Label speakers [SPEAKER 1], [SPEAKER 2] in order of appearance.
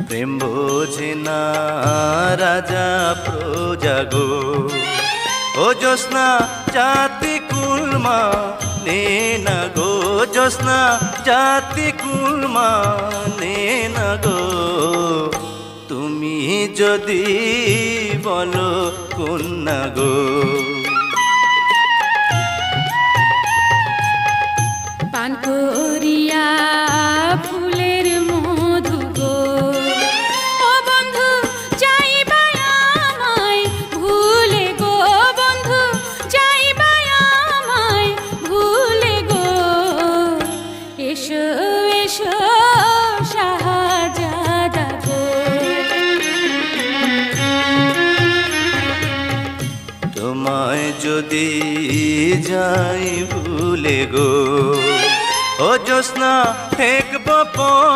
[SPEAKER 1] প্রেম বোঝে না রাজা প্রজা গো। ও জ্যোৎস্না জাতি কুলমা নে না গো, জ্যোৎস্না জাতি কুলমা নে না গো। তুমি যদি বলো কন্যা গো।
[SPEAKER 2] পান করিয়া ফুলের মধু গো, ও বন্ধু যাইবা আমায় ভুলে গো, বন্ধু যাইবা আমায় ভুলে গো। এসো এসো শাহজাদা গো।
[SPEAKER 1] তোমায় যদি যাই ভুলে গো, ও জ্যোৎস্না ঠেকব পর